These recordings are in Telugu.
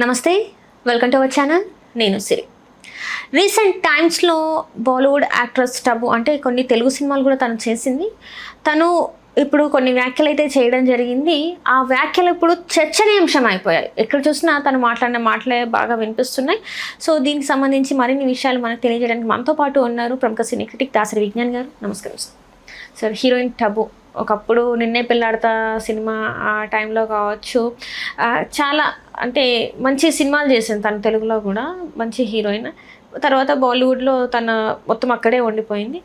నమస్తే, వెల్కమ్ టు అవర్ ఛానల్. నేను సిరి. రీసెంట్ టైమ్స్లో బాలీవుడ్ యాక్ట్రెస్ టబు అంటే కొన్ని తెలుగు సినిమాలు కూడా తను చేసింది. తను ఇప్పుడు కొన్ని వ్యాఖ్యలు అయితే చేయడం జరిగింది. ఆ వ్యాఖ్యలు ఇప్పుడు చర్చనీయాంశం అయిపోయాయి. ఎక్కడ చూసినా తను మాట్లాడిన మాటలే బాగా వినిపిస్తున్నాయి. సో దీనికి సంబంధించి మరిన్ని విషయాలు మనకు తెలియజేయడానికి మనతో పాటు ఉన్నారు ప్రముఖ సినీ క్రిటిక్ దాసరి విజ్ఞాన్ గారు. నమస్కారం సార్. సార్, హీరోయిన్ టబు ఒకప్పుడు నిన్నే పెళ్ళాడతా సినిమా ఆ టైంలో కావచ్చు, చాలా అంటే మంచి సినిమాలు చేసింది తను. తెలుగులో కూడా మంచి హీరోయిన్. తర్వాత బాలీవుడ్లో తన మొత్తం అక్కడే ఉండిపోయింది.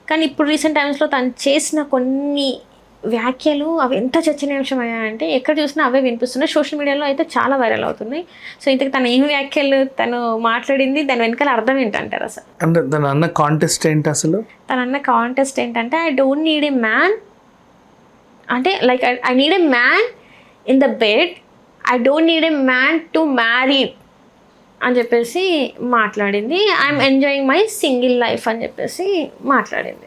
కానీ ఇప్పుడు రీసెంట్ టైమ్స్లో తను చేసిన కొన్ని వ్యాఖ్యలు అవి ఎంత చర్చనీయాంశం అయ్యాయంటే ఎక్కడ చూసినా అవే వినిపిస్తున్నాయి. సోషల్ మీడియాలో అయితే చాలా వైరల్ అవుతున్నాయి. సో ఇంతకు తను ఏం వ్యాఖ్యలు తను మాట్లాడింది, దాని వెనకాల అర్థం ఏంటంటారు అసలు? అంటే తను అన్న కాంటెస్ట్ ఏంటి అసలు? తను అన్న కాంటెస్ట్ ఏంటంటే I don't need a man, అంటే like I need a man in the bed, I don't need a man to marry అని చెప్పేసి మాట్లాడింది. I'm enjoying my single life అని చెప్పేసి మాట్లాడింది.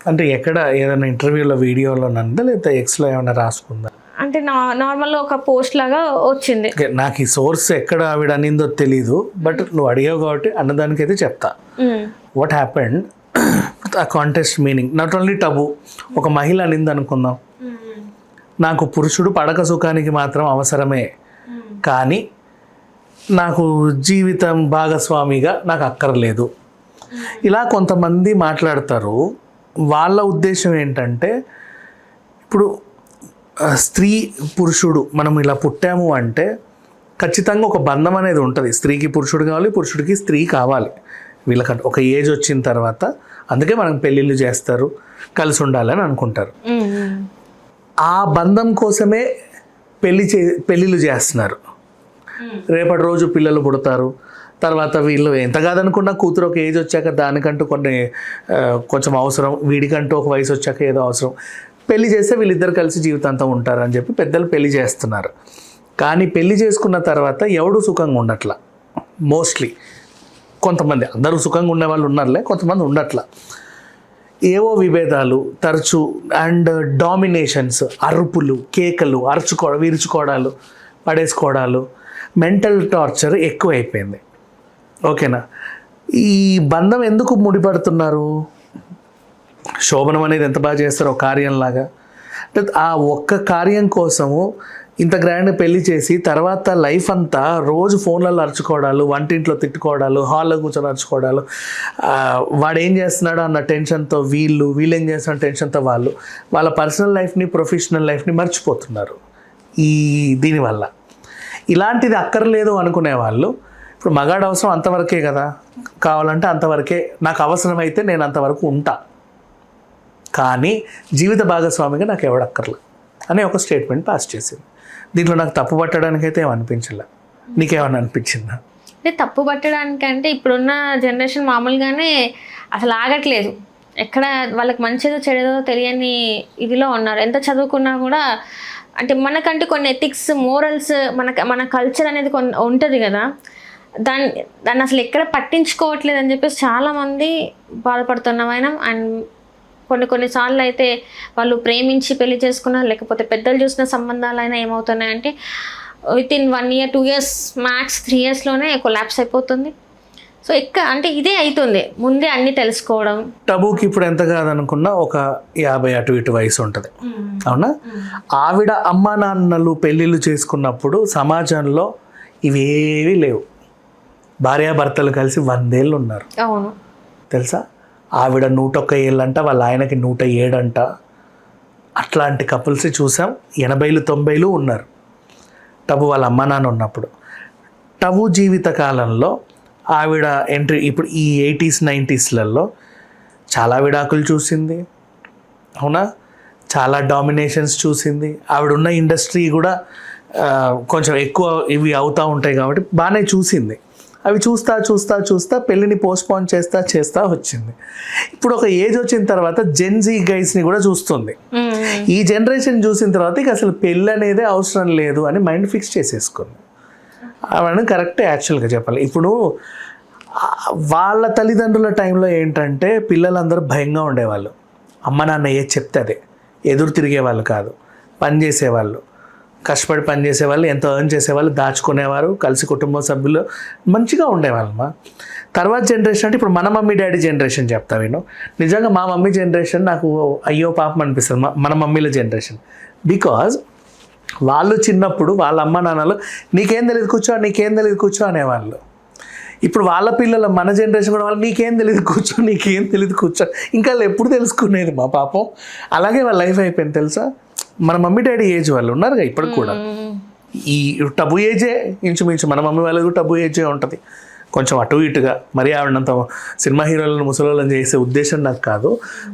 అంటే ఎక్కడ ఏదైనా ఇంటర్వ్యూలో వీడియోలో నందా లేదా ఎక్స్లో ఏమైనా రాసుకుందా? అంటే నార్మల్గా ఒక పోస్ట్ లాగా వచ్చింది. నాకు ఈ సోర్స్ ఎక్కడ ఆవిడ అనిందో తెలీదు, బట్ నువ్వు అడిగావు కాబట్టి అన్నదానికైతే చెప్తా. వాట్ హ్యాపెండ్, ఆ contest meaning not only Tabu, ఒక మహిళ అనింది అనుకుందాం. నాకు పురుషుడు పడక సుఖానికి మాత్రం అవసరమే, కానీ నాకు జీవితం భాగస్వామిగా నాకు అక్కర్లేదు. ఇలా కొంతమంది మాట్లాడతారు. వాళ్ళ ఉద్దేశం ఏంటంటే, ఇప్పుడు స్త్రీ పురుషుడు మనం ఇలా పుట్టాము అంటే ఖచ్చితంగా ఒక బంధం అనేది ఉంటుంది. స్త్రీకి పురుషుడు కావాలి, పురుషుడికి స్త్రీ కావాలి. వీళ్ళకంటే ఒక ఏజ్ వచ్చిన తర్వాత అందుకే మనం పెళ్ళిళ్ళు చేస్తారు, కలిసి ఉండాలని అనుకుంటారు. ఆ బంధం కోసమే పెళ్ళిళ్ళు చేస్తున్నారు. రేపటి రోజు పిల్లలు పుడతారు. తర్వాత వీళ్ళు ఎంత కాదనుకున్నా కూతురు ఒక ఏజ్ వచ్చాక దానికంటూ కొంచెం అవసరం, వీడికంటూ ఒక వయసు వచ్చాక ఏదో అవసరం, పెళ్లి చేస్తే వీళ్ళిద్దరు కలిసి జీవితాంతం ఉంటారు అని చెప్పి పెద్దలు పెళ్లి చేస్తున్నారు. కానీ పెళ్లి చేసుకున్న తర్వాత ఎవడు సుఖంగా ఉండట్లా. మోస్ట్లీ కొంతమంది, అందరూ సుఖంగా ఉండేవాళ్ళు ఉన్నారులే, కొంతమంది ఉండట్లా. ఏవో విభేదాలు తరచు అండ్ డామినేషన్స్, అరుపులు, కేకలు, విరుచుకోవడాలు, పడేసుకోవడాలు, మెంటల్ టార్చర్ ఎక్కువైపోయింది. ఓకేనా? ఈ బంధం ఎందుకు ముడిపడుతున్నారు? శోభనం అనేది ఎంత బాగా చేస్తారో కార్యంలాగా, అంటే ఆ ఒక్క కార్యం కోసము ఇంత గ్రాండ్ పెళ్లి చేసి తర్వాత లైఫ్ అంతా రోజు ఫోన్లలో అరుచుకోవడాలు, వంటింట్లో తిట్టుకోవడాలు, హాల్లో కూర్చొని అరుచుకోవడాలు, వాడు ఏం చేస్తున్నాడో అన్న టెన్షన్తో వీళ్ళు ఏం చేస్తున్న టెన్షన్తో వాళ్ళ పర్సనల్ లైఫ్ని, ప్రొఫెషనల్ లైఫ్ని మర్చిపోతున్నారు దీనివల్ల. ఇలాంటిది అక్కర్లేదు అనుకునే వాళ్ళు, ఇప్పుడు మగాడు అవసరం అంతవరకే కదా, కావాలంటే అంతవరకే, నాకు అవసరమైతే నేను అంతవరకు ఉంటా, కానీ జీవిత భాగస్వామిగా నాకు ఎవడక్కర్లే అనే ఒక స్టేట్మెంట్ పాస్ చేసింది. దీంట్లో నాకు తప్పు పట్టడానికి అయితే ఏమనిపించలే. నీకేమన్నా అనిపించిందా? అంటే తప్పు పట్టడానికి అంటే ఇప్పుడున్న జనరేషన్ మామూలుగానే అసలు ఆగట్లేదు. ఎక్కడ వాళ్ళకి మంచిదో చెడదో తెలియని ఇదిలో ఉన్నారు. ఎంత చదువుకున్నా కూడా అంటే మనకంటూ కొన్ని ఎథిక్స్, మోరల్స్, మన కల్చర్ అనేది ఉంటుంది కదా, దాన్ని అసలు ఎక్కడ పట్టించుకోవట్లేదు అని చెప్పేసి చాలామంది బాధపడుతున్నాం. అండ్ కొన్నిసార్లు అయితే వాళ్ళు ప్రేమించి పెళ్లి చేసుకున్నా, లేకపోతే పెద్దలు చూసిన సంబంధాలైనా ఏమవుతున్నాయంటే వితిన్ 1 year 2 years మ్యాక్స్ 3 yearsలోనే కొలాప్స్ అయిపోతుంది. సో అంటే ఇదే అవుతుంది, ముందే అన్నీ తెలుసుకోవడం. టబుకి ఇప్పుడు ఎంత కాదనుకున్నా ఒక 50 అటు ఇటు వయసు ఉంటుంది, అవునా? ఆవిడ అమ్మా నాన్నలు పెళ్ళిళ్ళు చేసుకున్నప్పుడు సమాజంలో ఇవేవి లేవు. భార్యాభర్తలు కలిసి 100 ఏళ్ళు ఉన్నారు. అవును, తెలుసా? ఆవిడ 101 ఏళ్ళంట, వాళ్ళ ఆయనకి 107 అంట. అట్లాంటి కపుల్స్ చూసాం. 80లు 90లు ఉన్నారు టబు వాళ్ళ అమ్మా నాన్న ఉన్నప్పుడు. టబు జీవిత కాలంలో ఆవిడ ఎంట్రీ ఇప్పుడు ఈ 80s 90sలలో చాలా విడాకులు చూసింది, అవునా? చాలా డామినేషన్స్ చూసింది. ఆవిడ ఉన్న ఇండస్ట్రీ కూడా కొంచెం ఎక్కువ ఇవి అవుతూ ఉంటాయి కాబట్టి బాగానే చూసింది. అవి చూస్తా పెళ్ళిని పోస్ట్పోన్ చేస్తా వచ్చింది. ఇప్పుడు ఒక ఏజ్ వచ్చిన తర్వాత జెన్జీ గైస్ని కూడా చూస్తుంది. ఈ జనరేషన్ చూసిన తర్వాత ఇక అసలు పెళ్ళి అనేదే అవసరం లేదు అని మైండ్ ఫిక్స్ చేసేసుకుంది. అవన్నీ కరెక్టే. యాక్చువల్గా చెప్పాలి, ఇప్పుడు వాళ్ళ తల్లిదండ్రుల టైంలో ఏంటంటే పిల్లలందరూ భయంగా ఉండేవాళ్ళు. అమ్మ నాన్న ఏది చెప్తే అదే, ఎదురు తిరిగేవాళ్ళు కాదు, పని చేసేవాళ్ళు, కష్టపడి పని చేసేవాళ్ళు, ఎంతో ఎర్న్ చేసేవాళ్ళు, దాచుకునేవారు, కలిసి కుటుంబ సభ్యులు మంచిగా ఉండేవాళ్ళమ్మా. తర్వాత జనరేషన్ అంటే ఇప్పుడు మన మమ్మీ డాడీ జనరేషన్ చెప్తా నేను. నిజంగా మా మమ్మీ జనరేషన్ నాకు అయ్యో పాపం అనిపిస్తుంది, మన మమ్మీల జనరేషన్. బికాజ్ వాళ్ళు చిన్నప్పుడు వాళ్ళ అమ్మ నాన్నలు నీకేం తెలియదు కూర్చో, నీకేం తెలియదు కూర్చో అనేవాళ్ళు. ఇప్పుడు వాళ్ళ పిల్లలు మన జనరేషన్ కూడా వాళ్ళు నీకేం తెలియదు కూర్చో, నీకేం తెలియదు కూర్చో. ఇంకా వాళ్ళు ఎప్పుడు తెలుసుకునేది మా పాపం. అలాగే వాళ్ళ లైఫ్ అయిపోయింది తెలుసా. మన మమ్మీ డాడీ ఏజ్ వాళ్ళు ఉన్నారుగా ఇప్పటికి కూడా, ఈ టబు ఏజే ఇంచుమించు. మన మమ్మీ వాళ్ళకి టబు ఏజే ఉంటుంది, కొంచెం అటు ఇటుగా. మరి ఆవిడంత సినిమా హీరోలను ముసలోళ్ళని చేసే ఉద్దేశం నాకు కాదు.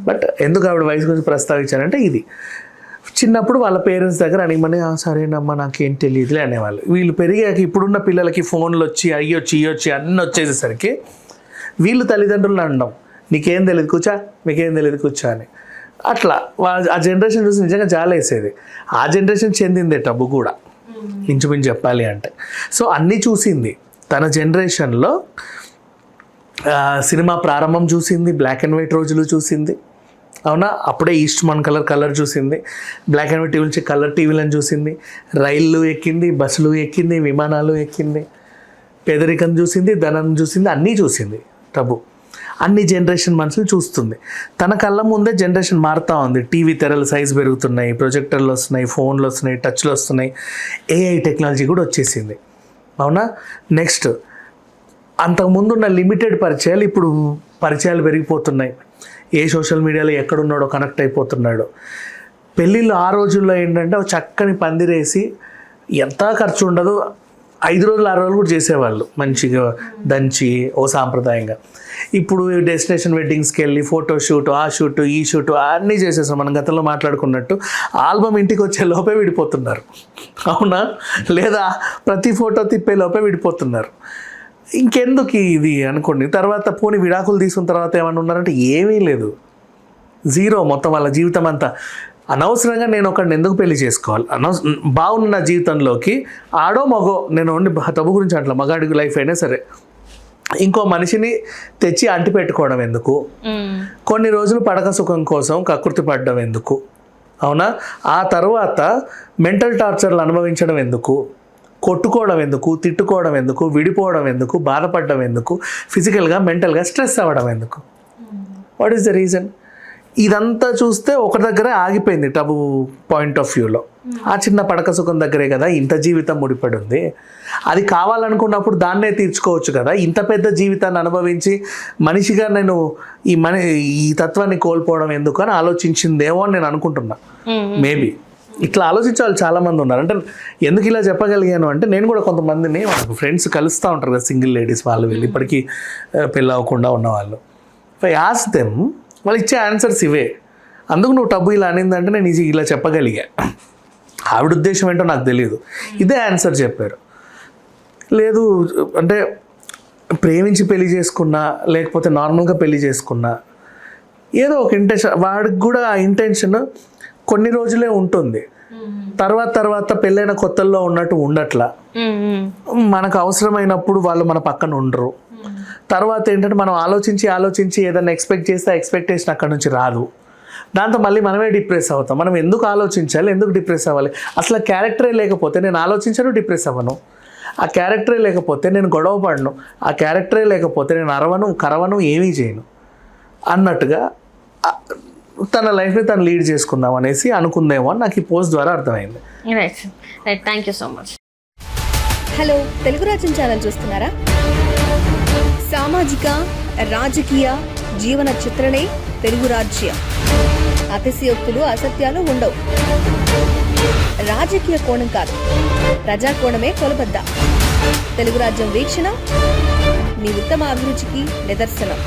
బట్ ఎందుకు ఆవిడ వయసు గురించి ప్రస్తావించారంటే ఇది, చిన్నప్పుడు వాళ్ళ పేరెంట్స్ దగ్గర అడిగమని సరేనమ్మా నాకేం తెలియదులే అనేవాళ్ళు. వీళ్ళు పెరిగాక ఇప్పుడున్న పిల్లలకి ఫోన్లు వచ్చి అయ్యొచ్చి ఇయ్యొచ్చి అన్నీ వచ్చేసేసరికి వీళ్ళు తల్లిదండ్రులను అనడం నీకేం తెలియదు కూర్చో, మీకేం తెలియదు కూర్చో అని. అట్లా ఆ జనరేషన్ చూసి నిజంగా జాలేసేది. ఆ జనరేషన్ చెందిందే టబు కూడా ఇంచుమించు చెప్పాలి అంటే. సో అన్నీ చూసింది తన జనరేషన్లో. సినిమా ప్రారంభం చూసింది, బ్లాక్ అండ్ వైట్ రోజులు చూసింది, అవునా. అప్పుడే ఈస్ట్మన్ కలర్ చూసింది, బ్లాక్ అండ్ వైట్ టీవీ నుంచి కలర్ టీవీలను చూసింది, రైళ్ళు ఎక్కింది, బస్సులు ఎక్కింది, విమానాలు ఎక్కింది, పేదరికం చూసింది, ధనం చూసింది, అన్నీ చూసింది టబు. అన్ని జనరేషన్ మనుషులు చూస్తుంది. తన కళ్ళ ముందే జనరేషన్ మారుతూ ఉంది. టీవీ తెరల సైజు పెరుగుతున్నాయి, ప్రొజెక్టర్లు వస్తున్నాయి, ఫోన్లు వస్తున్నాయి, టచ్లు వస్తున్నాయి, ఏఐ టెక్నాలజీ కూడా వచ్చేసింది, అవునా. నెక్స్ట్ అంతకుముందు ఉన్న లిమిటెడ్ పరిచయాలు ఇప్పుడు పరిచయాలు పెరిగిపోతున్నాయి. ఏ సోషల్ మీడియాలో ఎక్కడున్నాడో కనెక్ట్ అయిపోతున్నాడు. పెళ్ళిళ్ళు ఆ రోజుల్లో ఏంటంటే ఒక చక్కని పందిరేసి ఎంత ఖర్చు ఉండదు, 5 రోజులు 6 రోజులు కూడా చేసేవాళ్ళు మంచిగా దంచి ఓ సాంప్రదాయంగా. ఇప్పుడు డెస్టినేషన్ వెడ్డింగ్స్కి వెళ్ళి ఫోటో షూట్, ఆ షూట్, ఈ షూట్ అన్నీ చేసేస్తాం. మనం గతంలో మాట్లాడుకున్నట్టు ఆల్బమ్ ఇంటికి వచ్చే లోపే విడిపోతున్నారు, అవునా. లేదా ప్రతి ఫోటో తిప్పే లోపే విడిపోతున్నారు. ఇంకెందుకు ఇది అనుకోండి. తర్వాత పోనీ విడాకులు తీసుకున్న తర్వాత ఏమన్నా ఉన్నారంటే ఏమీ లేదు, జీరో. మొత్తం వాళ్ళ జీవితం అంతా అనవసరంగా నేను ఒకడిని ఎందుకు పెళ్లి చేసుకోవాలి, బాగున్న నా జీవితంలోకి ఆడో మగో, నేను ఓన్లీ టబు గురించి అట్లా మగాడికి లైఫ్ అయినా సరే ఇంకో మనిషిని తెచ్చి అంటి పెట్టుకోవడం ఎందుకు, కొన్ని రోజులు పడక సుఖం కోసం కకృతి పడడం ఎందుకు, అవునా. ఆ తర్వాత మెంటల్ టార్చర్లు అనుభవించడం ఎందుకు, కొట్టుకోవడం ఎందుకు, తిట్టుకోవడం ఎందుకు, విడిపోవడం ఎందుకు, బాధపడడం ఎందుకు, ఫిజికల్గా మెంటల్గా స్ట్రెస్ అవ్వడం ఎందుకు. What is the reason? ఇదంతా చూస్తే ఒక దగ్గరే ఆగిపోయింది టబు పాయింట్ ఆఫ్ వ్యూలో. ఆ చిన్న పడక సుఖం దగ్గరే కదా ఇంత జీవితం ముడిపడి ఉంది. అది కావాలనుకున్నప్పుడు దాన్నే తీర్చుకోవచ్చు కదా. ఇంత పెద్ద జీవితాన్ని అనుభవించి మనిషిగా నేను ఈ తత్వాన్ని కోల్పోవడం ఎందుకు అని ఆలోచించిందేమో అని నేను అనుకుంటున్నా. మేబీ ఇట్లా ఆలోచించే వాళ్ళు చాలామంది ఉన్నారు. అంటే ఎందుకు ఇలా చెప్పగలిగాను అంటే నేను కూడా కొంతమందిని మనకు ఫ్రెండ్స్ కలుస్తూ ఉంటారు కదా, సింగిల్ లేడీస్, వాళ్ళు వెళ్ళి ఇప్పటికీ పెళ్ళి అవ్వకుండా ఉన్నవాళ్ళు. యాస్ దెమ్, వాళ్ళు ఇచ్చే ఆన్సర్స్ ఇవే. అందుకు నువ్వు టబు ఇలా అనిందంటే నేను ఇలా చెప్పగలిగా. ఆవిడ ఉద్దేశం ఏంటో నాకు తెలియదు, ఇదే ఆన్సర్ చెప్పారు. లేదు అంటే ప్రేమించి పెళ్లి చేసుకున్నా లేకపోతే నార్మల్గా పెళ్లి చేసుకున్నా ఏదో ఒక ఇంటెన్షన్, వాడికి కూడా ఆ ఇంటెన్షన్ కొన్ని రోజులే ఉంటుంది. తర్వాత పెళ్ళైన కొత్తల్లో ఉన్నట్టు ఉండట్లా. మనకు అవసరమైనప్పుడు వాళ్ళు మన పక్కన ఉండరు. తర్వాత ఏంటంటే మనం ఆలోచించి ఏదైనా ఎక్స్పెక్ట్ చేస్తే ఎక్స్పెక్టేషన్ అక్కడ నుంచి రాదు. దాంతో మళ్ళీ మనమే డిప్రెస్ అవుతాం. మనం ఎందుకు ఆలోచించాలి, ఎందుకు డిప్రెస్ అవ్వాలి? అసలు క్యారెక్టరే లేకపోతే నేను ఆలోచించను, డిప్రెస్ అవ్వను. ఆ క్యారెక్టరే లేకపోతే నేను గొడవ పడను. ఆ క్యారెక్టరే లేకపోతే నేను అరవను, కరవను, ఏమీ చేయను అన్నట్టుగా తన లైఫ్ని తను లీడ్ చేసుకుందాం అనేసి అనుకుందేమో అని నాకు ఈ పోస్ట్ ద్వారా అర్థమైంది. Right right, thank you so much. Hello, Telugu రాజ్యం ఛానల్ చూస్తున్నారా? సామాజిక, రాజకీయ, జీవన చిత్రణే తెలుగు రాజ్యం. అతిశయోక్తులు, అసత్యాలు ఉండవు. రాజకీయ కోణం కాదు, ప్రజా కోణమే కొలబద్ద. తెలుగు రాజ్యం వీక్షణ మీ ఉత్తమ అభిరుచికి నిదర్శనం.